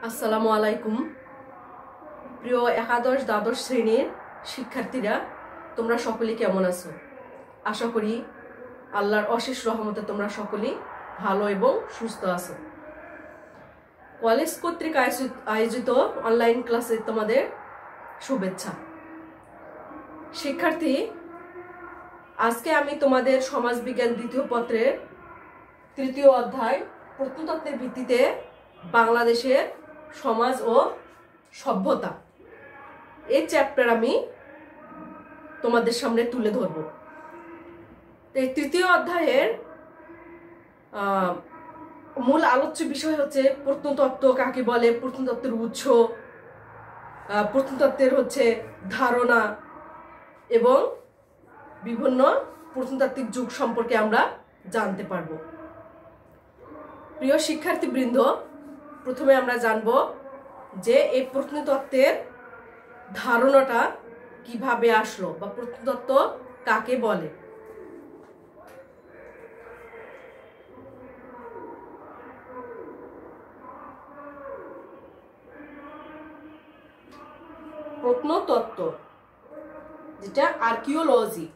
আসসালামু আলাইকুম। প্রিয় একাদশ দ্বাদশ শ্রেণীর শিক্ষার্থীরা, তোমরা সকলে কেমন আছো? আশা করি আল্লাহর অশেষ রহমতে তোমরা সকলেই ভালো এবং সুস্থ আছো। কলেজ কর্তৃক আয়োজিত অনলাইন ক্লাসে তোমাদের শুভেচ্ছা। শিক্ষার্থী, আজকে আমি তোমাদের সমাজবিজ্ঞান দ্বিতীয় পত্রের তৃতীয় অধ্যায় প্রত্নতত্ত্বের ভিত্তিতে বাংলাদেশের সমাজ ও সভ্যতা এই চ্যাপ্টার আমি তোমাদের সামনে তুলে ধরব। এই তৃতীয় অধ্যায়ের মূল আলোচ্য বিষয় হচ্ছে প্রত্নতত্ত্ব কাকে বলে, প্রত্নতত্ত্বের উৎস, প্রত্নতত্ত্বের ধারণা এবং বিভিন্ন প্রত্নতাত্ত্বিক যুগ সম্পর্কে আমরা জানতে পারব। প্রিয় শিক্ষার্থীবৃন্দ, প্রথমে আমরা জানব যে এই প্রত্নতত্ত্বের ধারণাটা কিভাবে আসলো বা প্রত্নতত্ত্ব কাকে বলে। প্রত্নতত্ত্ব যেটা আর্কিওলজি,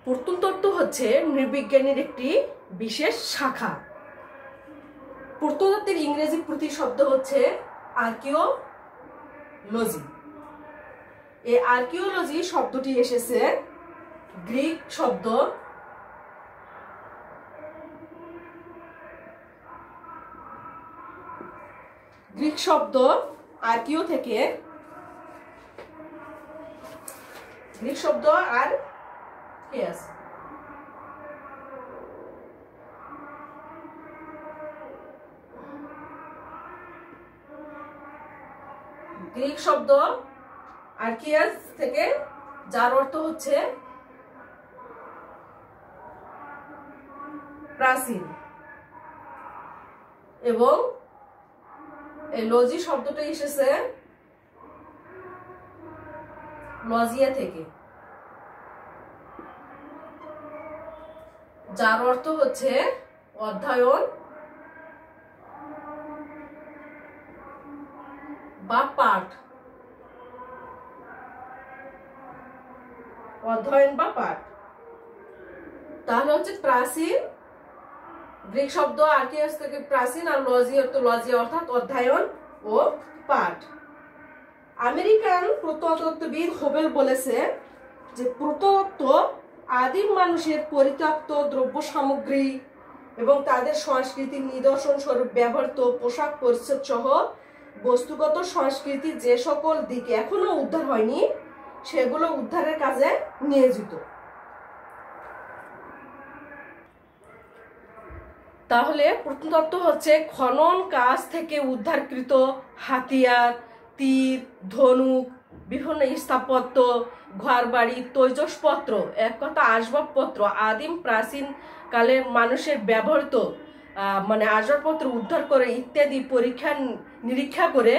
প্রত্নতত্ত্ব হচ্ছে নৃবিজ্ঞানের একটি বিশেষ শাখা। প্রত্নতত্ত্বের ইংরেজি প্রতিশব্দ হচ্ছে আর্কিওলজি। এই আর্কিওলজি শব্দটি এসেছে গ্রিক শব্দ আর্কিও থেকে, গ্রিক শব্দ আর গ্রিক শব্দ আর্কিয়াস থেকে, যার অর্থ হচ্ছে প্রাচীন, এবং এই লজি শব্দটা এসেছে লজিয়া থেকে, যার অর্থ হচ্ছে অধ্যয়ন বা পাঠ, অধ্যয়ন বা পাঠ। তাহলে হচ্ছে প্রাচীন, গ্রিক শব্দ আর্কিয়াস থেকে প্রাচীন, আর লজি অর্থাৎ অধ্যয়ন ও পাঠ। আমেরিকান প্রত্নতত্ত্ববিদ হোবেল বলেছে যে প্রত্নতত্ত্ব আদিম মানুষের পরিত্যক্ত দ্রব্য সামগ্রী এবং তাদের সংস্কৃতির নিদর্শন স্বরূপ ব্যবহৃত পোশাক পরিচ্ছদ সহ বস্তুগত সংস্কৃতি যে সকল দিকে এখনো উদ্ধার হয়নি সেগুলো উদ্ধারের কাজে নিয়োজিত। তাহলে প্রত্নতত্ত্ব হচ্ছে খনন কাজ থেকে উদ্ধারকৃত হাতিয়ার, তীর, ধনুক, বিভিন্ন স্থাপত্য, ঘরবাড়ি, তৈজসপত্র, এক কথা আসবাবপত্র, আদিম প্রাচীন কালের মানুষের ব্যবহৃত আসবাবপত্র উদ্ধার করে ইত্যাদি পরীক্ষা নিরীক্ষা করে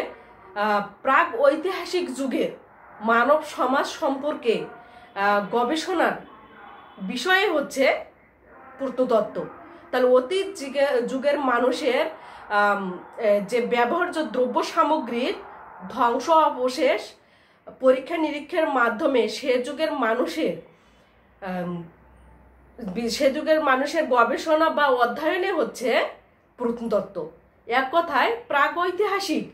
প্রাক ঐতিহাসিক যুগের মানব সমাজ সম্পর্কে গবেষণার বিষয়ে হচ্ছে প্রত্নতত্ত্ব। তাহলে অতীত যুগের মানুষের যে ব্যবহার্য দ্রব্য সামগ্রীর ধ্বংস অবশেষ পরীক্ষা নিরীক্ষার মাধ্যমে সে যুগের মানুষের গবেষণা বা অধ্যয়নে হচ্ছে প্রত্নতত্ত্ব। এক কথায় প্রাগৈতিহাসিক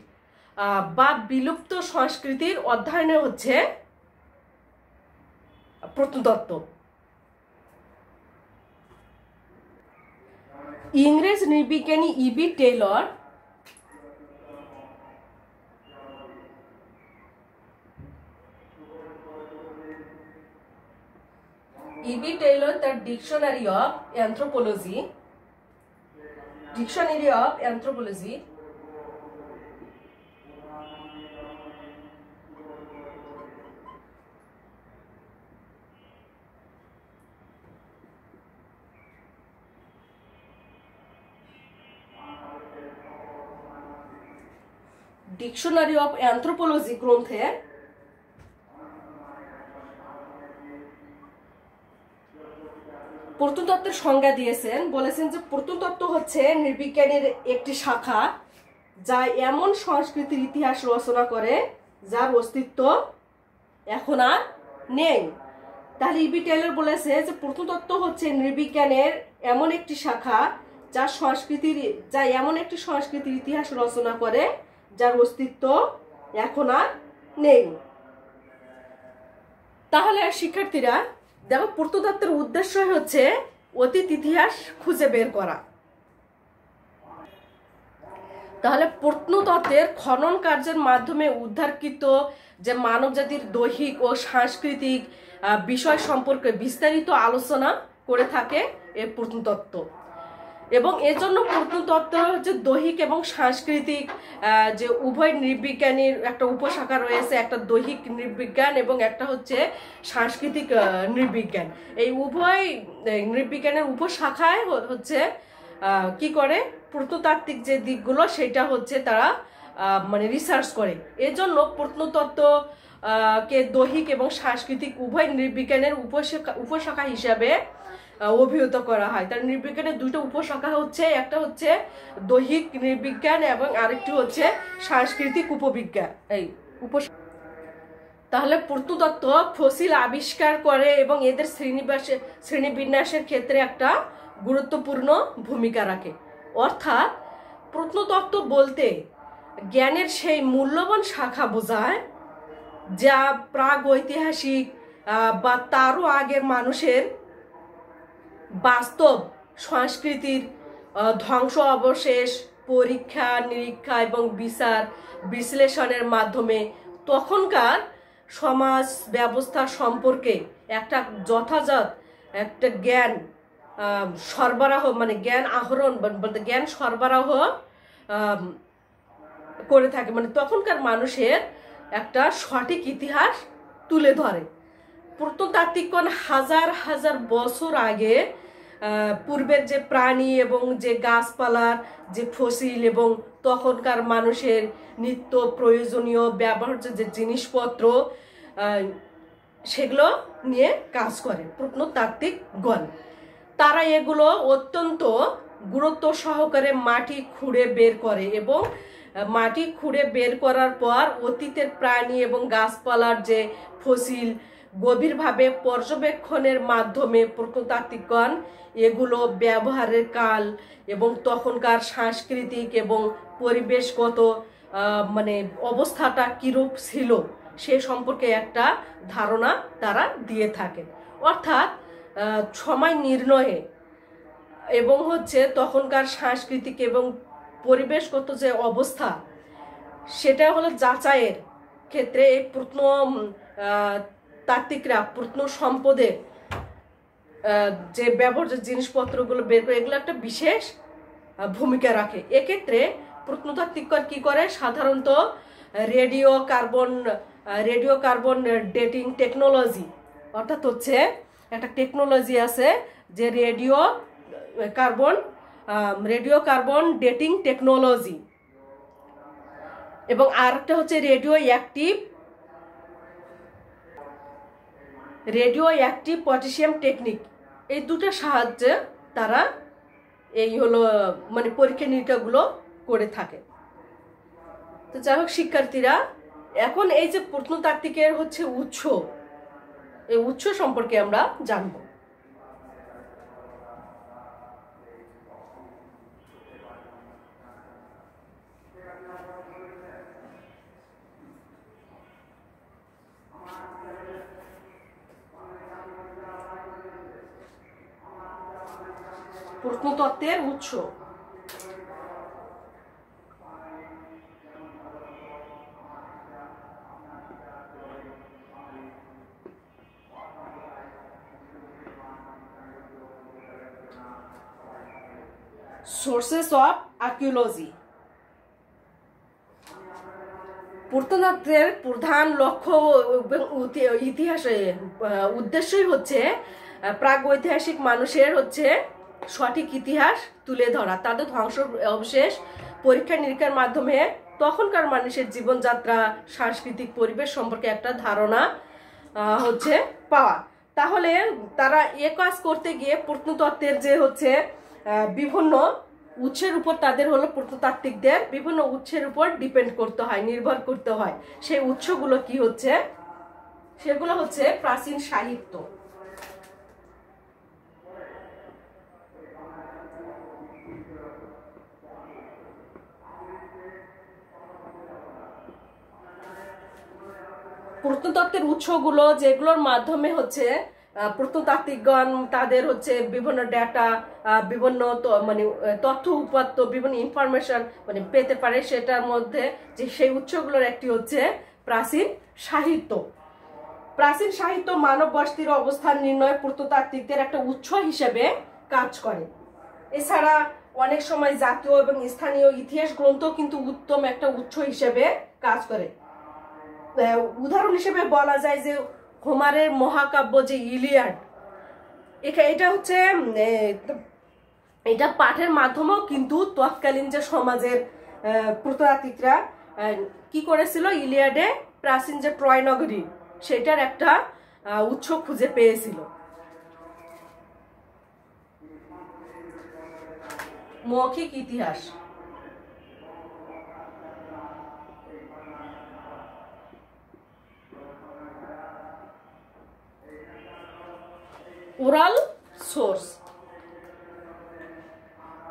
বা বিলুপ্ত সংস্কৃতির অধ্যয়নে হচ্ছে প্রত্নতত্ত্ব। ইংরেজ নৃবিজ্ঞানী ইবি টেইলর তার dictionary of anthropology dictionary of anthropology গ্রন্থে প্রত্নতত্ত্বের সংজ্ঞা দিয়েছেন। বলেছেন যে প্রত্নতত্ত্ব হচ্ছে নৃবিজ্ঞানের একটি শাখা যা এমন সংস্কৃতির ইতিহাস রচনা করে যার অস্তিত্ব এখন আর নেই। তাহলে ইবি টেলর বলেছে যে প্রত্নতত্ত্ব হচ্ছে নৃবিজ্ঞানের এমন একটি শাখা যা এমন একটি সংস্কৃতির ইতিহাস রচনা করে যার অস্তিত্ব এখন আর নেই। তাহলে শিক্ষার্থীরা দেখো, প্রত্নতত্ত্বের উদ্দেশ্যই হচ্ছে অতীত ইতিহাস খুঁজে বের করা। তাহলে প্রত্নতত্ত্বের খনন কার্যের মাধ্যমে উদ্ধারকৃত যে মানবজাতির দৈহিক ও সাংস্কৃতিক বিষয় সম্পর্কে বিস্তারিত আলোচনা করে থাকে এই প্রত্নতত্ত্ব, এবং এজন্য প্রত্নতত্ত্ব হচ্ছে দৈহিক এবং সাংস্কৃতিক যে উভয় নৃবিজ্ঞানের একটা উপশাখা রয়েছে, একটা দৈহিক নৃবিজ্ঞান এবং একটা হচ্ছে সাংস্কৃতিক নৃবিজ্ঞান। এই উভয় নৃবিজ্ঞানের উপশাখায় হচ্ছে কি করে প্রত্নতাত্ত্বিক যে দিকগুলো সেটা হচ্ছে তারা মানে রিসার্চ করে। এজন্য প্রত্নতত্ত্ব কে দৈহিক এবং সাংস্কৃতিক উভয় নৃবিজ্ঞানের উপশাখা হিসাবে অভিহিত করা হয়। তার নৃবিজ্ঞানের দুটো উপশাখা হচ্ছে, একটা হচ্ছে দৈহিক নৃবিজ্ঞান এবং আরেকটি হচ্ছে সাংস্কৃতিক উপবিজ্ঞান। তাহলে প্রত্নতত্ত্ব ফসিল আবিষ্কার করে এবং এদের শ্রেণীবিন্যাসের ক্ষেত্রে একটা গুরুত্বপূর্ণ ভূমিকা রাখে। অর্থাৎ প্রত্নতত্ত্ব বলতে জ্ঞানের সেই মূল্যবান শাখা বোঝায় যা প্রাগৈতিহাসিক বা তারও আগের মানুষের বাস্তব সংস্কৃতির ধ্বংস অবশেষ পরীক্ষা নিরীক্ষা এবং বিচার বিশ্লেষণের মাধ্যমে তখনকার সমাজ ব্যবস্থা সম্পর্কে একটা যথাযথ একটা জ্ঞান সরবরাহ, মানে জ্ঞান আহরণ বলতে জ্ঞান সরবরাহ করে থাকে, মানে তখনকার মানুষের একটা সঠিক ইতিহাস তুলে ধরে। প্রত্নতাত্ত্বিকগণ হাজার হাজার বছর আগে পূর্বের যে প্রাণী এবং যে গাছপালার যে ফসিল এবং তখনকার মানুষের নিত্য প্রয়োজনীয় ব্যবহার্য যে জিনিসপত্র সেগুলো নিয়ে কাজ করে প্রত্নতাত্ত্বিকগণ। তারা এগুলো অত্যন্ত গুরুত্ব সহকারে মাটি খুঁড়ে বের করে এবং মাটি খুঁড়ে বের করার পর অতীতের প্রাণী এবং গাছপালার যে ফসিল গভীরভাবে পর্যবেক্ষণের মাধ্যমে প্রত্নতাত্ত্বিকগণ এগুলো ব্যবহারের কাল এবং তখনকার সাংস্কৃতিক এবং পরিবেশগত মানে অবস্থাটা কিরূপ ছিল সে সম্পর্কে একটা ধারণা তারা দিয়ে থাকেন। অর্থাৎ সময় নির্ণয়ে এবং হচ্ছে তখনকার সাংস্কৃতিক এবং পরিবেশগত যে অবস্থা সেটা হলো যাচাইয়ের ক্ষেত্রে এই প্রত্নতাত্ত্বিকরা প্রত্ন সম্পদের যে ব্যবহার্য জিনিসপত্রগুলো বের করে এগুলো একটা বিশেষ ভূমিকা রাখে। এক্ষেত্রে প্রত্নতাত্ত্বিকরা কি করে, সাধারণত রেডিও কার্বন ডেটিং টেকনোলজি, অর্থাৎ হচ্ছে একটা টেকনোলজি আছে যে রেডিও কার্বন ডেটিং টেকনোলজি, এবং আরেকটা হচ্ছে রেডিও অ্যাক্টিভ পটাশিয়াম টেকনিক। এই দুটোর সাহায্যে তারা এই হলো মানে পরীক্ষা নিরীক্ষাগুলো করে থাকে। তো যাই হোক শিক্ষার্থীরা, এখন এই যে প্রত্নতাত্ত্বিকের হচ্ছে উৎস, এই উৎস সম্পর্কে আমরা জানবো। প্রত্নতত্ত্বের উৎস। Sources of archaeology. প্রত্নতত্ত্বের প্রধান লক্ষ্য ইতিহাসে উদ্দেশ্যই হচ্ছে প্রাগৈতিহাসিক মানুষের হচ্ছে সঠিক ইতিহাস তুলে ধরা, তাদের ধ্বংস অবশেষ পরীক্ষা নিরীক্ষার মাধ্যমে তখনকার মানুষের জীবনযাত্রা, সাংস্কৃতিক পরিবেশ সম্পর্কে একটা ধারণা হচ্ছে পাওয়া। তাহলে তারা এ কাজ করতে গিয়ে প্রত্নতত্ত্বের যে হচ্ছে বিভিন্ন উৎসের উপর তাদের হলো প্রত্নতাত্ত্বিকদের বিভিন্ন উৎসের উপর ডিপেন্ড করতে হয়, নির্ভর করতে হয়। সেই উৎসগুলো কি হচ্ছে? সেগুলো হচ্ছে প্রাচীন সাহিত্য। প্রত্নতত্ত্বের উৎসগুলো যেগুলোর মাধ্যমে হচ্ছে প্রত্নতাত্ত্বিকগণ তাদের হচ্ছে বিভিন্ন ডেটা, বিভিন্ন মানে তথ্য উপাত্ত, বিভিন্ন ইনফরমেশন মানে পেতে পারে, সেটার মধ্যে যে সেই উৎসগুলোর একটি হচ্ছে প্রাচীন সাহিত্য। প্রাচীন সাহিত্য মানব বসতির অবস্থান নির্ণয় প্রত্নতাত্ত্বিকদের একটা উৎস হিসেবে কাজ করে। এছাড়া অনেক সময় জাতীয় এবং স্থানীয় ইতিহাস গ্রন্থ কিন্তু উত্তম একটা উৎস হিসেবে কাজ করে। উদাহরণ হিসেবে বলা যায় যে হোমারের মহাকাব্য যে ইলিয়াড, এটা হচ্ছে এটা পাঠের মাধ্যমেও কিন্তু তৎকালীন যে সমাজের প্রত্নতাত্ত্বিকরা কি করেছিল, ইলিয়াডে প্রাচীন যে ট্রয় নগরী সেটার একটা উৎস খুঁজে পেয়েছিল। মৌখিক ইতিহাস। Oral source.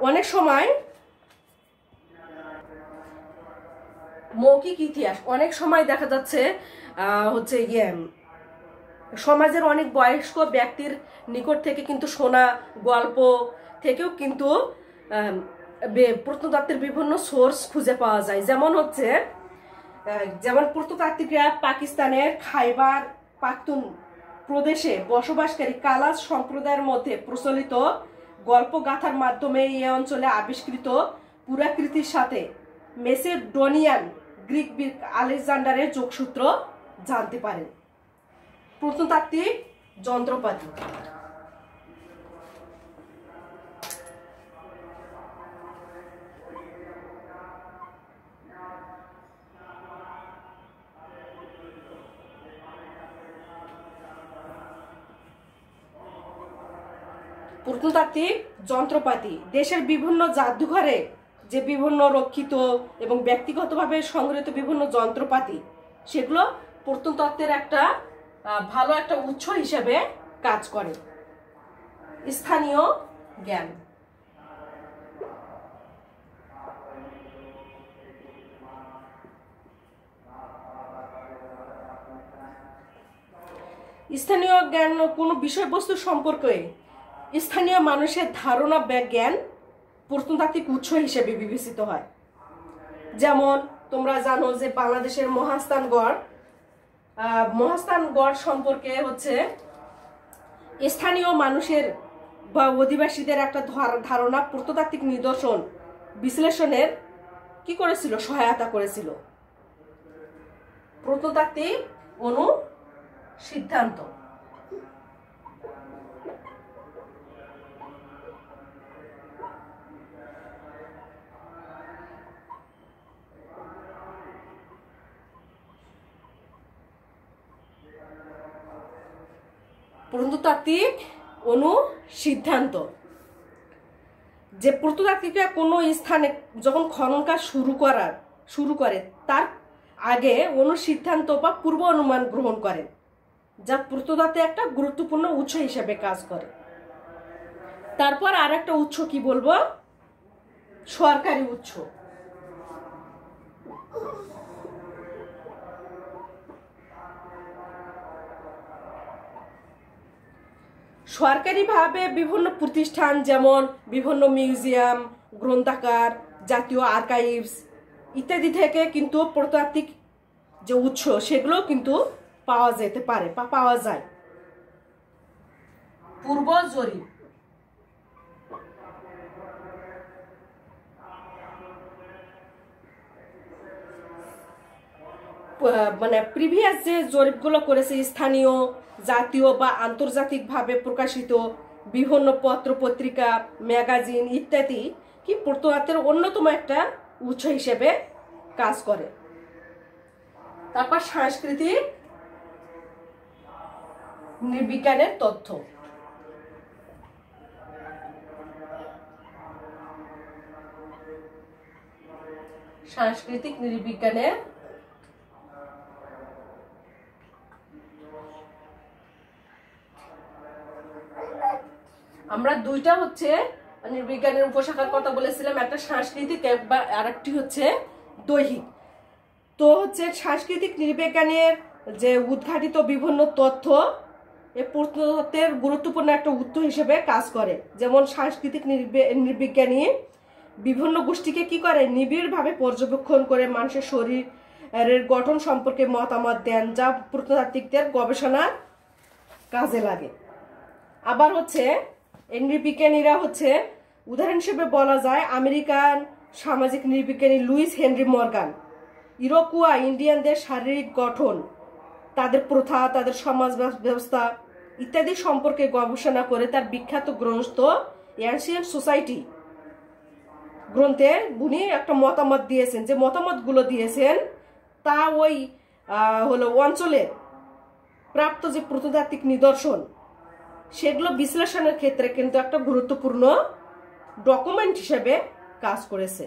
অনেক সময় মৌখিক ইতিহাস অনেক সময় দেখা যাচ্ছে হচ্ছে সমাজের অনেক বয়স্ক ব্যক্তির নিকট থেকে কিন্তু শোনা গল্প থেকেও কিন্তু প্রত্নতত্ত্বের বিভিন্ন সোর্স খুঁজে পাওয়া যায়। যেমন প্রত্নতাত্ত্বিকরা পাকিস্তানের খাইবার পাখতুন প্রদেশে বসবাসকারী কালাজ সম্প্রদায়ের মধ্যে প্রচলিত গল্পগাথার মাধ্যমে এই অঞ্চলে আবিষ্কৃত পুরাকৃতির সাথে মেসিডোনিয়ান গ্রিক বীর আলেকজান্ডারের যোগসূত্র জানতে পারেন। প্রত্নতাত্ত্বিক যন্ত্রপাতি। প্রত্নতাত্ত্বিক যন্ত্রপাতি দেশের বিভিন্ন জাদুঘরে যে বিভিন্ন রক্ষিত এবং ব্যক্তিগতভাবে সংগৃহীত বিভিন্ন যন্ত্রপাতি, সেগুলো প্রত্নতত্ত্বের একটা ভালো একটা উৎস হিসেবে কাজ করে। স্থানীয় জ্ঞান। স্থানীয় জ্ঞান কোনো বিষয়বস্তু সম্পর্কে স্থানীয় মানুষের ধারণা বা জ্ঞান প্রত্নতাত্ত্বিক উৎস হিসেবে বিবেচিত হয়। যেমন তোমরা জানো যে বাংলাদেশের মহাস্থানগড় সম্পর্কে হচ্ছে স্থানীয় মানুষের বা অধিবাসীদের একটা ধারণা প্রত্নতাত্ত্বিক নিদর্শন বিশ্লেষণের কি করেছিল, সহায়তা করেছিল। প্রত্নতাত্ত্বিক অনুসিদ্ধান্ত। প্রত্নতাত্ত্বিক অনুসিদ্ধান্ত যে প্রত্নতাত্ত্বিকরা কোনো স্থানে যখন খনন কাজ শুরু করে তার আগে অনুসিদ্ধান্ত বা পূর্ব অনুমান গ্রহণ করেন, যা প্রত্নতত্ত্বে একটা গুরুত্বপূর্ণ উৎস হিসেবে কাজ করে। তারপর আর একটা উৎস কি বলবো, সরকারি উৎস। সরকারিভাবে বিভিন্ন প্রতিষ্ঠান যেমন বিভিন্ন মিউজিয়াম, গ্রন্থাগার, জাতীয় আর্কাইভস ইত্যাদি থেকে কিন্তু প্রত্নতাত্ত্বিক যে উৎস সেগুলো কিন্তু পাওয়া যেতে পারে বা পাওয়া যায়। পূর্ব জরিপ। মানে প্রিভিয়াস যে জরিপগুলো করেছে স্থানীয়, জাতীয় বা আন্তর্জাতিকভাবে প্রকাশিত বিভিন্ন পত্র পত্রিকা, ম্যাগাজিন ইত্যাদি কি প্রত্নতত্ত্বের অন্যতম একটা উৎস হিসেবে কাজ করে। তারপর সাংস্কৃতিক নৃবিজ্ঞানের তথ্য। সাংস্কৃতিক নৃবিজ্ঞানের আমরা দুইটা হচ্ছে নৃবিজ্ঞানের উপশাখার কথা বলেছিলাম, একটা সাংস্কৃতিক আর একটি হচ্ছে দৈহিক। তো হচ্ছে সাংস্কৃতিক নৃবিজ্ঞানের যে উদ্ঘাটিত বিভিন্ন তথ্য এই প্রত্নতত্ত্বের গুরুত্বপূর্ণ একটা উৎস হিসেবে কাজ করে। যেমন সাংস্কৃতিক নৃবিজ্ঞানী বিভিন্ন গোষ্ঠীকে কি করে, নিবিড়ভাবে পর্যবেক্ষণ করে মানুষের শরীরের গঠন সম্পর্কে মতামত দেন, যা প্রত্নতাত্ত্বিকদের গবেষণার কাজে লাগে। আবার হচ্ছে এই নৃবিজ্ঞানীরা হচ্ছে উদাহরণ হিসেবে বলা যায় আমেরিকান সামাজিক নৃবিজ্ঞানী লুইস হেনরি মর্গান ইরোকুয়া ইন্ডিয়ানদের শারীরিক গঠন, তাদের প্রথা, তাদের সমাজ ব্যবস্থা ইত্যাদি সম্পর্কে গবেষণা করে তার বিখ্যাত গ্রন্থ এনশিয়েন্ট সোসাইটি গ্রন্থে উনি একটা মতামত দিয়েছেন। যে মতামতগুলো দিয়েছেন তা ওই হলো অঞ্চলের প্রাপ্ত যে প্রত্নতাত্ত্বিক নিদর্শন সেগুলো বিশ্লেষণের ক্ষেত্রে কিন্তু একটা গুরুত্বপূর্ণ ডকুমেন্ট হিসেবে কাজ করেছে।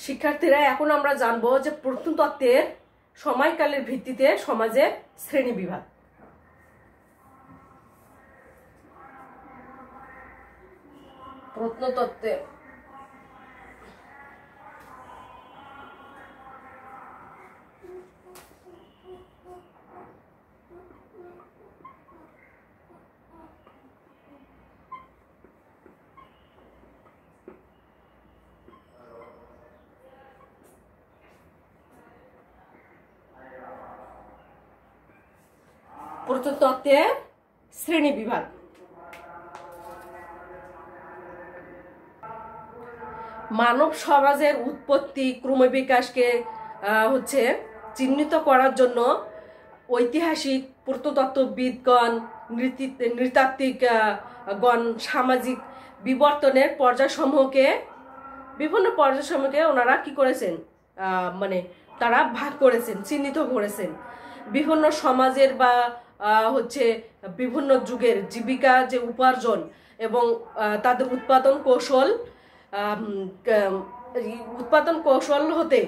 শিক্ষার্থীরা, এখন আমরা জানবো যে প্রত্নতত্ত্বের সময়কালের ভিত্তিতে সমাজের শ্রেণী বিভাগ। প্রত্নতত্ত্বে প্রত্নতত্ত্বের শ্রেণী বিভাগ। মানব সমাজের উৎপত্তি ক্রমবিকাশকে হচ্ছে চিহ্নিত করার জন্য ঐতিহাসিক প্রত্নতত্ত্ববিদগণ, নৃতাত্ত্বিকগণ সামাজিক বিবর্তনের বিভিন্ন পর্যায়সমূহকে ওনারা কি করেছেন, মানে তারা ভাগ করেছেন, চিহ্নিত করেছেন। বিভিন্ন সমাজের বা হচ্ছে বিভিন্ন যুগের জীবিকা যে উপার্জন এবং তাদের উৎপাদন কৌশল হতে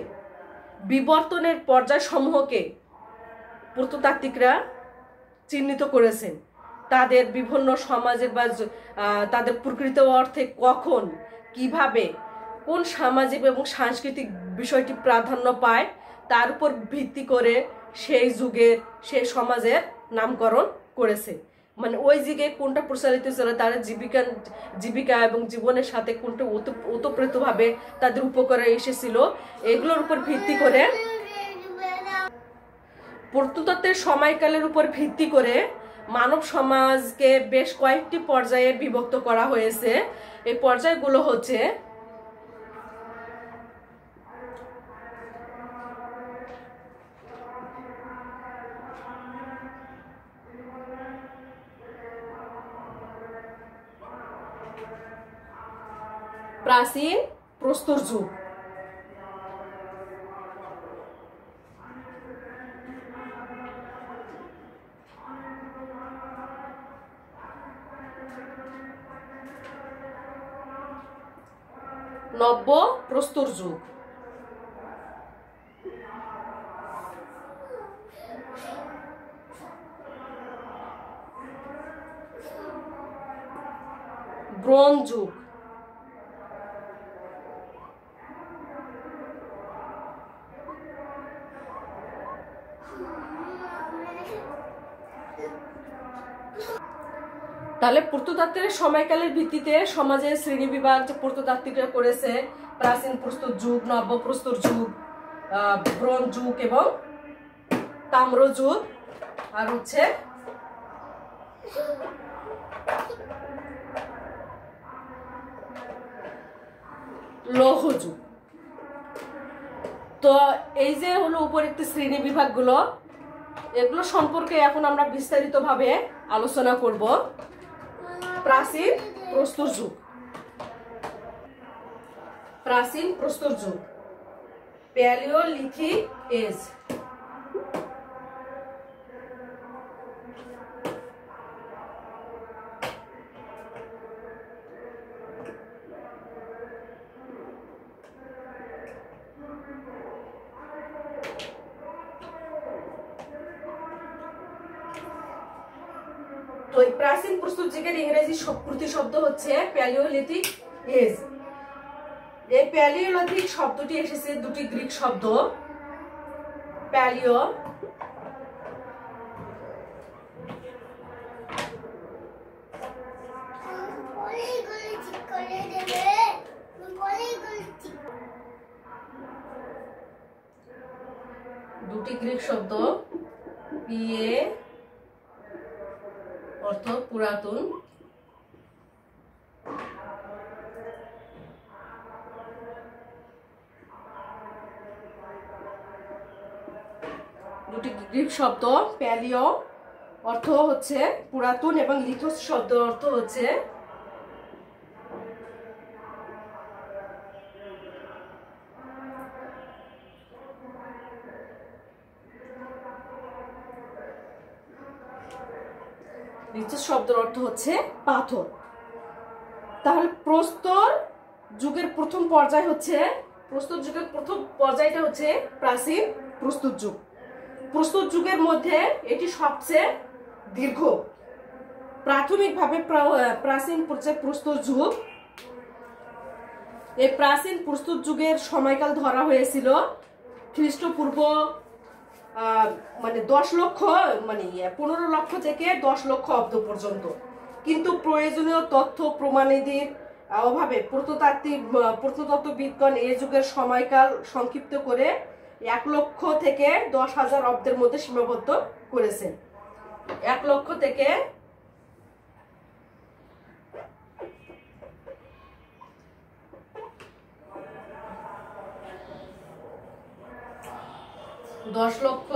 বিবর্তনের পর্যায়সমূহকে প্রত্নতাত্ত্বিকরা চিহ্নিত করেছেন। তাদের বিভিন্ন সমাজের বা তাদের প্রকৃত অর্থে কখন, কিভাবে, কোন সামাজিক এবং সাংস্কৃতিক বিষয়টি প্রাধান্য পায় তার উপর ভিত্তি করে সেই যুগের সেই সমাজের নামকরণ করেছে। মানে ওই যুগে কোনটা প্রচলিত ছিল, তারা জীবিকা এবং জীবনের সাথে কোনটা ওতপ্রোতভাবে তাদের উপকারে এসেছিল, এগুলোর উপর ভিত্তি করে প্রত্নতত্ত্বের সময়কালের উপর ভিত্তি করে মানব সমাজকে বেশ কয়েকটি পর্যায়ে বিভক্ত করা হয়েছে। এই পর্যায়গুলো হচ্ছে প্রাচীন প্রস্তর যুগ, নব্য প্রস্তর যুগ, ব্রোঞ্জ যুগ, তাহলে প্রত্নতাত্ত্বিক সময়কালের ভিত্তিতে সমাজের শ্রেণীবিভাগ যে প্রত্নতাত্ত্বিকরা করেছে প্রাচীন প্রস্তর যুগ, নব্য প্রস্তর যুগ, ব্রোঞ্জ যুগ এবং তাম্র যুগ, আর হচ্ছে লৌহ যুগ। তো এই যে হলো উপরিক্ত শ্রেণী বিভাগগুলো, এগুলো সম্পর্কে এখন আমরা বিস্তারিতভাবে আলোচনা করব। প্রাচীন প্রস্তর যুগ। প্রাচীন প্রস্তর যুগ, প্যালিওলিথিক এজ। তো এই প্রাচীন প্রস্তর যুগের ইংরেজি প্রতিশব্দ হচ্ছে প্যালিওলিথিক এজ। এই প্যালিওলিথিক শব্দটি এসেছে দুটি গ্রিক শব্দ, প্যালিও দুটি গ্রিক শব্দ, পিএ অর্থ পুরাতন, দুটি গ্রিক শব্দ, প্যালিও অর্থ হচ্ছে পুরাতন এবং লিথোস শব্দ অর্থ হচ্ছে লিথোস শব্দের অর্থ হচ্ছে পাথর। তাহলে প্রস্তর যুগের প্রথম পর্যায় হচ্ছে, প্রস্তর যুগের প্রথম পর্যায়টা হচ্ছে প্রাচীন প্রস্তর যুগ। প্রস্তর যুগের মধ্যে এটি সবচেয়ে দীর্ঘ। প্রাথমিকভাবে প্রাচীন পর্যায়ে প্রস্তর যুগ, এই প্রাচীন প্রস্তর যুগের সময়কাল ধরা হয়েছিল খ্রিস্টপূর্ব 10 লক্ষ 15 লক্ষ থেকে 10 লক্ষ অব্দ পর্যন্ত। কিন্তু প্রয়োজনীয় তথ্য প্রমাণাদির অভাবে প্রত্নতত্ত্ববিদগণ এই যুগের সময়কাল সংক্ষিপ্ত করে 1 লক্ষ থেকে 10,000 অব্দের মধ্যে সীমাবদ্ধ করেছেন। 1 লক্ষ থেকে 10 লক্ষ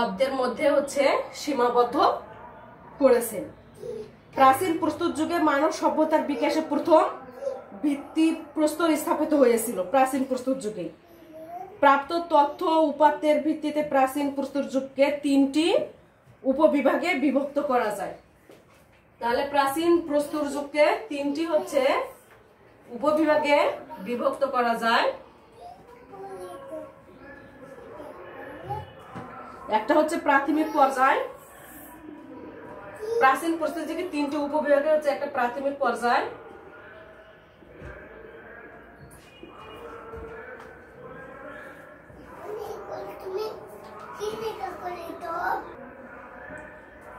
অব্দের মধ্যে হচ্ছে সীমাবদ্ধ করেছেন। প্রাচীন প্রস্তর যুগে মানব সভ্যতার বিকাশে প্রথম ভিত্তি প্রস্তর স্থাপিত হয়েছিল প্রাচীন প্রস্তর যুগে। প্রাপ্ত তথ্য উপাত্তের ভিত্তিতে প্রাচীন প্রস্তর যুগকে 3টি উপবিভাগে বিভক্ত করা যায়। তাহলে প্রাচীন প্রস্তর যুগকে 3টি হচ্ছে উপবিভাগে বিভক্ত করা যায়। একটা হচ্ছে প্রাথমিক পর্যায়, প্রাচীন প্রস্তর যুগে 3টি উপবিভাগে হচ্ছে একটা প্রাথমিক পর্যায়,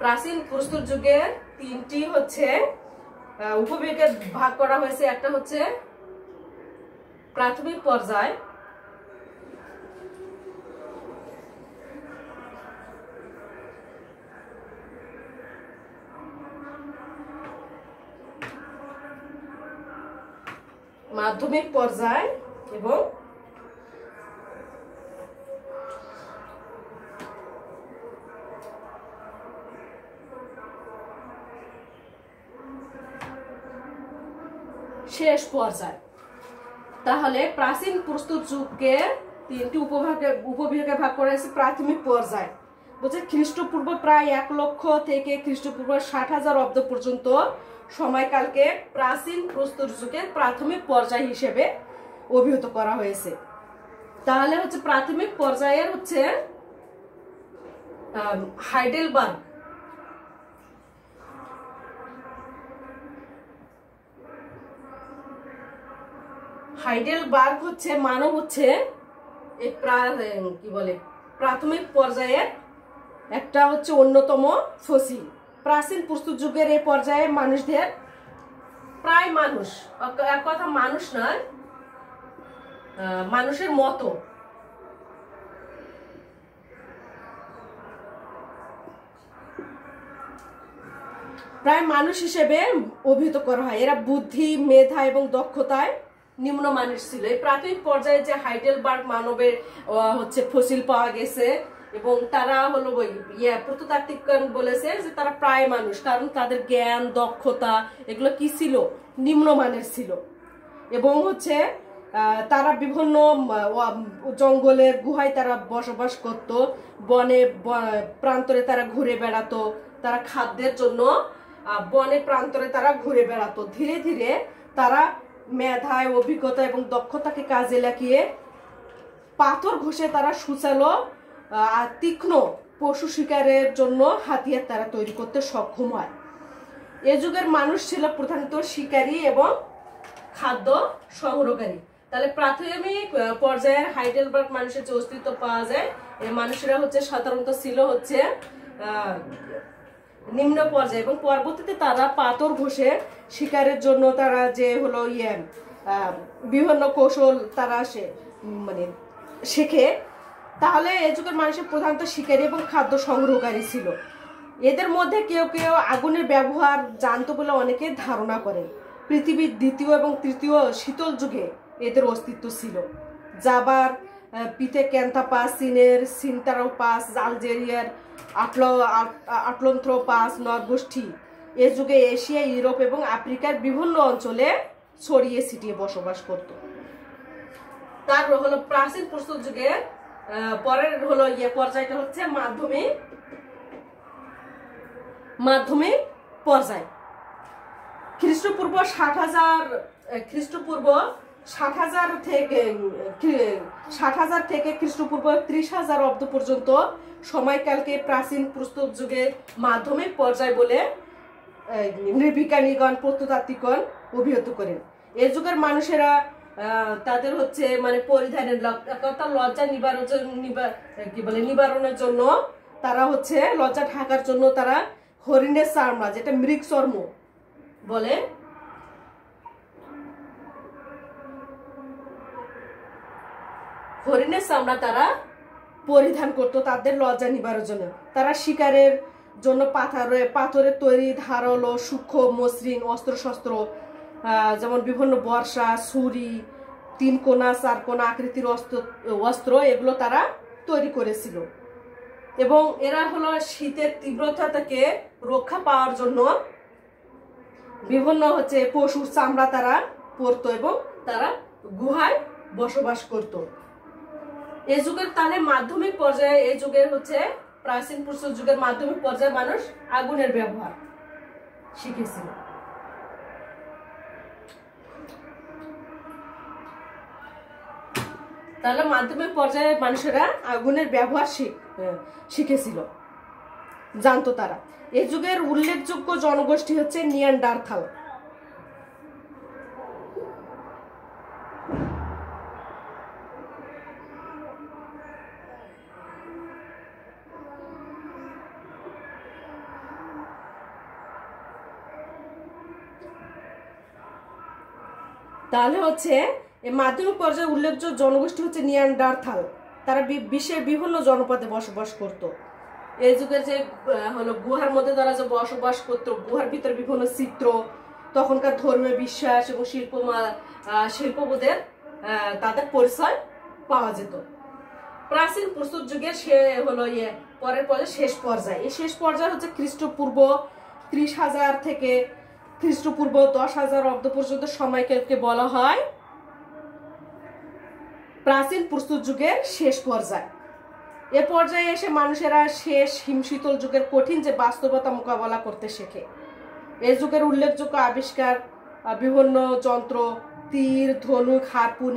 প্রাচীন প্রস্তর যুগের 3টি হচ্ছে উপবিভাগে ভাগ করা হয়েছে। একটা হচ্ছে প্রাথমিক পর্যায়, মাধ্যমিক পর্যায় এবং শেষ পর্যায়। তাহলে প্রাচীন প্রস্তর যুগকে 3টি উপবিভাগে ভাগ করা হয়েছে। প্রাথমিক পর্যায় বলছে খ্রিস্টপূর্ব প্রায় 1 লক্ষ থেকে খ্রিস্টপূর্ব 60,000 অব্দ পর্যন্ত সময়কালকে প্রাচীন প্রস্তর যুগের প্রাথমিক পর্যায় হিসেবে অভিহিত করা হয়েছে। তাহলে হচ্ছে প্রাথমিক পর্যায়ের হচ্ছে হাইডেলবার্গ হচ্ছে মানব হচ্ছে কি বলে প্রাথমিক পর্যায়ের একটা হচ্ছে অন্যতম ফসিল। প্রাচীন প্রস্তর যুগের এই পর্যায়ে মানুষদের প্রায় মানুষ, এক কথা মানুষ নয়, মানুষের মতো প্রায় মানুষ হিসেবে অভিহিত করা হয়। এরা বুদ্ধি, মেধা এবং দক্ষতায় নিম্নমানের ছিল। এই প্রাথমিক পর্যায়ে যে হাইডেলবার্গ মানবের হচ্ছে ফসিল পাওয়া গেছে এবং তারা হলো প্রত্নতাত্ত্বিকগণ বলেছে যে তারা প্রায় মানুষ, কারণ তাদের জ্ঞান, দক্ষতা এগুলো কি ছিল? নিম্নমানের ছিল। এবং হচ্ছে তারা বিভিন্ন জঙ্গলের গুহায় তারা বসবাস করত, বনে প্রান্তরে তারা ঘুরে বেড়াতো, তারা খাদ্যের জন্য বনে প্রান্তরে তারা ঘুরে বেড়াতো। ধীরে ধীরে তারা মেধায়, অভিজ্ঞতা এবং দক্ষতাকে কাজে লাগিয়ে পাথর ঘষে তারা সুচালো আর তীক্ষ্ণ পশু শিকারের জন্য হাতিয়ার তারা তৈরি করতে সক্ষম হয়। এ যুগের মানুষ ছিল প্রধানত শিকারী এবং খাদ্য সংগ্রহকারী। তাহলে প্রাথমিক পর্যায়ের হাইডেলবার্গ মানুষের যে অস্তিত্ব পাওয়া যায়, এই মানুষেরা হচ্ছে সাধারণত ছিল হচ্ছে নিম্ন পর্যায়ে, এবং পরবর্তীতে তারা পাথর ঘষে শিকারের জন্য তারা যে হলো বিভিন্ন কৌশল তারা মানে শেখে। তাহলে এই যুগের মানুষের প্রধানত শিকারী এবং খাদ্য সংগ্রহকারী ছিল। এদের মধ্যে কেউ কেউ আগুনের ব্যবহার জানতো বলে অনেকে ধারণা করেন। পৃথিবীর দ্বিতীয় এবং তৃতীয় শীতল যুগে এদের অস্তিত্ব ছিল। জাবার, পিথেক্যান্থাপাস, চীনের সিনটারোপাস, আলজেরিয়ার আটলন্থ্রোপাস নরগোষ্ঠী এ যুগে এশিয়া, ইউরোপ এবং আফ্রিকার বিভিন্ন অঞ্চলে ছড়িয়ে ছিটিয়ে বসবাস করত। তারপর হলো প্রাচীন প্রস্তর যুগের পরের হলো পর্যায়টা হচ্ছে মাধ্যমিক পর্যায়। খ্রিস্টপূর্ব 60,000 থেকে খ্রিস্টপূর্ব 30,000 অব্দ পর্যন্ত সময়কালকে প্রাচীন প্রস্তর যুগের মাধ্যমিক পর্যায় বলে নৃবিজ্ঞানীগণ, প্রত্নতাত্ত্বিকগণ অভিহিত করেন। এ যুগের মানুষেরা তাদের হচ্ছে মানে পরিধানের লজ্জা নিবারণের জন্য তারা হচ্ছে লজ্জা ঢাকার জন্য তারা হরিণের চামড়া, যেটা মৃগ চর্ম বলে, হরিণের চামড়া তারা পরিধান করত তাদের লজ্জা নিবারণের জন্য। তারা শিকারের জন্য পাথরের তৈরি ধারালো সূক্ষ্ম মসৃণ অস্ত্র শস্ত্র, যেমন বিভিন্ন বর্ষা, ছুরি, 3 কোনা 4 কোনা আকৃতির অস্ত্র এগুলো তারা তৈরি করেছিল। এবং এরা হলো শীতের তীব্রতা থেকে রক্ষা পাওয়ার জন্য বিভিন্ন হচ্ছে পশুর চামড়া তারা পরতো এবং তারা গুহায় বসবাস করত। এই যুগের তাহলে মাধ্যমিক পর্যায়ে, এই যুগের হচ্ছে প্রাচীন প্রস্তর যুগের মাধ্যমিক পর্যায়ে মানুষ আগুনের ব্যবহার শিখেছিল। তাহলে মাধ্যমিক পর্যায়ে মানুষেরা আগুনের ব্যবহার শিখেছিল, জানতো তারা। এই যুগের উল্লেখযোগ্য জনগোষ্ঠী হচ্ছে নিয়ান্ডারথাল। তাহলে হচ্ছে এই মাধ্যমিক পর্যায়ে উল্লেখযোগ্য জনগোষ্ঠী হচ্ছে নিয়ান্ডারথাল। তারা বিশ্বের বিভিন্ন জনপদে বসবাস করত। এই যুগের যে হলো গুহার মধ্যে তারা যে বসবাস করত, গুহার ভিতরে বিভিন্ন চিত্র, তখনকার ধর্মীয় বিশ্বাস এবং শিল্পবোধের তাদের পরিচয় পাওয়া যেত। প্রাচীন প্রস্তর যুগের হলো পরের পর্যায়ে শেষ পর্যায়ে। এই শেষ পর্যায়ে হচ্ছে খ্রিস্টপূর্ব 30,000 থেকে খ্রিস্টপূর্ব 10,000 অব্দ পর্যন্ত সময়কালকে বলা হয় প্রাচীন প্রস্তর যুগের শেষ পর্যায়। এ পর্যায়ে এসে মানুষেরা শেষ হিমশীতল যুগের কঠিন যে বাস্তবতা মোকাবেলা করতে শেখে। এই যুগের উল্লেখযোগ্য আবিষ্কার বিভিন্ন যন্ত্র, তীর, ধনুক, হারপুন,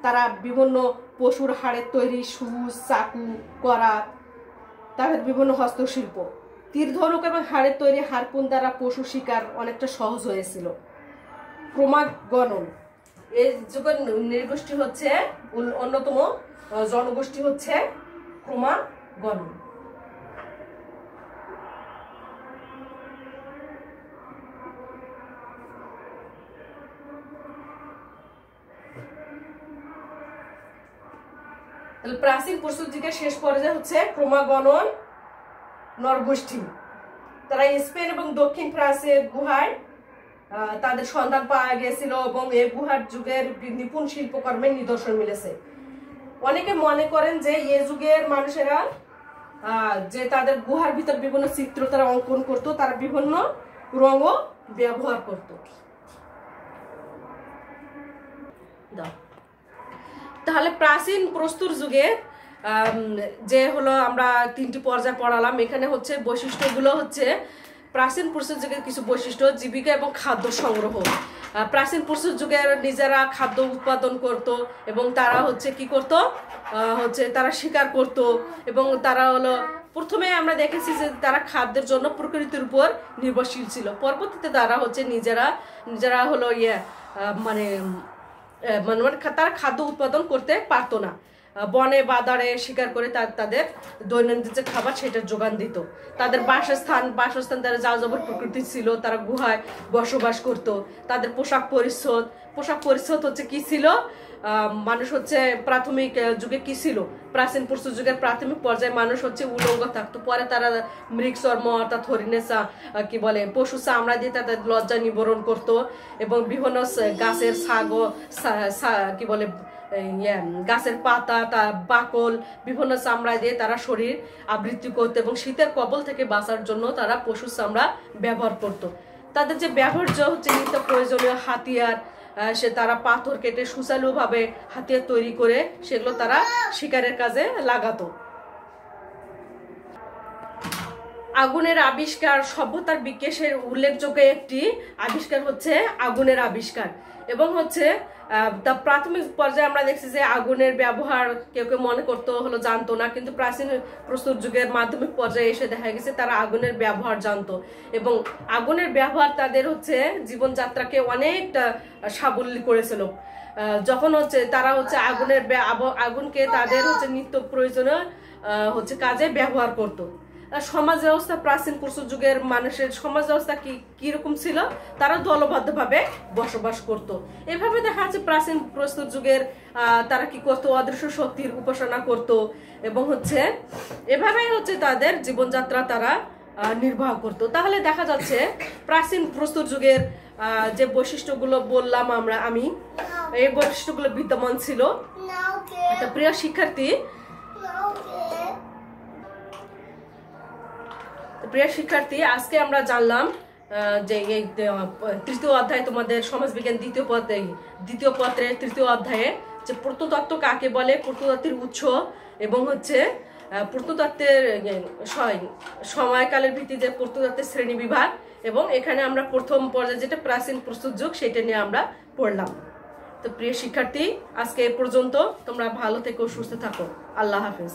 তারা বিভিন্ন পশুর হাড়ের তৈরি সুচ, চাকু, করা, তাদের বিভিন্ন হস্তশিল্প। তীর, ধনুক এবং হাড়ের তৈরি হারপুন দ্বারা পশু শিকার অনেকটা সহজ হয়েছিল। ক্রমাগণন, এই যুগের নৃগোষ্ঠী হচ্ছে অন্যতম জনগোষ্ঠী হচ্ছে ক্রমাগণন। প্রাচীন প্রস্তর যুগের শেষ পর্যায়ে হচ্ছে ক্রমাগণন নরগোষ্ঠী। তারা স্পেন এবং দক্ষিণ ফ্রান্সের গুহায় তাদের সন্ধান পাওয়া গেছিল এবং এই গুহার যুগের নিপুণ শিল্পকর্মের নিদর্শন মিলেছে। অনেকে মনে করেন যে এই যুগের মানুষেরা যে তাদের গুহার ভিতর বিভিন্ন চিত্র তারা অঙ্কন করত, তারা বিভিন্ন রঙও ব্যবহার করত। দাও। তাহলে প্রাচীন প্রস্তর যুগে যে হলো আমরা 3টি পর্যায় পড়ালাম, এখানে হচ্ছে বৈশিষ্ট্যগুলো হচ্ছে প্রাচীন প্রস্তর যুগের কিছু বৈশিষ্ট্য: জীবিকা এবং খাদ্য সংগ্রহ। প্রাচীন প্রস্তর যুগের নিজেরা খাদ্য উৎপাদন করত এবং তারা হচ্ছে কি করত, হচ্ছে তারা শিকার করত এবং তারা হলো প্রথমে আমরা দেখেছি যে তারা খাদ্যের জন্য প্রকৃতির উপর নির্ভরশীল ছিল। পরবর্তীতে তারা হচ্ছে নিজেরা হলো মানে তারা খাদ্য উৎপাদন করতে পারতো না, বনে বাদারে শিকার করে তাদের দৈনন্দিন যে খাবার সেটার যোগান দিত। তাদের বাসস্থান তারা যাযাবর প্রকৃতি ছিল, তারা গুহায় বসবাস করত। তাদের পোশাক পরিচ্ছদ হচ্ছে কি ছিল, মানুষ হচ্ছে প্রাথমিক যুগে কি ছিল, প্রাচীন প্রস্তর যুগের প্রাথমিক পর্যায়ে মানুষ হচ্ছে উলঙ্গ থাকতো। পরে তারা মৃগ চর্ম অর্থাৎ হরিণের কি বলে পশু চামড়া দিয়ে তাদের লজ্জা নিবারণ করত এবং বিভিন্ন গাছের কি বলে গাছের পাতা, বাকল, বিভিন্ন চামড়া দিয়ে তারা শরীর আবৃত্তি করতো এবং শীতের কবল থেকে বাঁচার জন্য তারা পশুর চামড়া ব্যবহার করত। তাদের যে ব্যবহার্য হচ্ছে নিত্য প্রয়োজনীয় হাতিয়ার, তারা পাথর কেটে সুচালুভাবে হাতিয়ার তৈরি করে সেগুলো তারা শিকারের কাজে লাগাতো। আগুনের আবিষ্কার সভ্যতার বিকাশের উল্লেখযোগ্য একটি আবিষ্কার হচ্ছে আগুনের আবিষ্কার। এবং হচ্ছে তা প্রাথমিক পর্যায়ে আমরা দেখছি যে আগুনের ব্যবহার কেউ কেউ মনে করতো হলো জানতো না, কিন্তু প্রাচীন প্রস্তর যুগের মাধ্যমিক পর্যায়ে এসে দেখা গেছে তারা আগুনের ব্যবহার জানতো এবং আগুনের ব্যবহার তাদের হচ্ছে জীবনযাত্রাকে অনেকটা সাবলীল করেছিল। যখন হচ্ছে তারা হচ্ছে আগুনকে তাদের হচ্ছে নিত্য প্রয়োজনীয় হচ্ছে কাজে ব্যবহার করতো। সমাজ ব্যবস্থা প্রাচীন প্রস্তর যুগের মানুষের সমাজ ব্যবস্থা কিরকম ছিল, তারা দলবদ্ধভাবে বসবাস করত। এভাবে দেখা যাচ্ছে প্রাচীন প্রস্তর যুগের তারা কি করতো, অদৃশ্য শক্তির উপাসনা করত এবং হচ্ছে এভাবেই হচ্ছে তাদের জীবনযাত্রা তারা নির্বাহ করত। তাহলে দেখা যাচ্ছে প্রাচীন প্রস্তর যুগের যে বৈশিষ্ট্যগুলো বললাম আমি এই বৈশিষ্ট্যগুলো বিদ্যমান ছিল। প্রিয় শিক্ষার্থী, আজকে আমরা জানলাম যে এই 3য় অধ্যায় তোমাদের সমাজবিজ্ঞান দ্বিতীয় পত্রের 3য় অধ্যায়ে যে প্রত্নতত্ত্ব কাকে বলে, প্রত্নতত্ত্বের উৎস এবং হচ্ছে প্রত্নতত্ত্বের সময়কালের ভিত্তিতে প্রত্নতত্ত্বের শ্রেণী বিভাগ, এবং এখানে আমরা প্রথম পর্যায়ে যেটা প্রাচীন প্রস্তর যুগ সেটা নিয়ে আমরা পড়লাম। তো প্রিয় শিক্ষার্থী, আজকে এ পর্যন্ত। তোমরা ভালো থেকো, সুস্থ থাকো। আল্লাহ হাফেজ।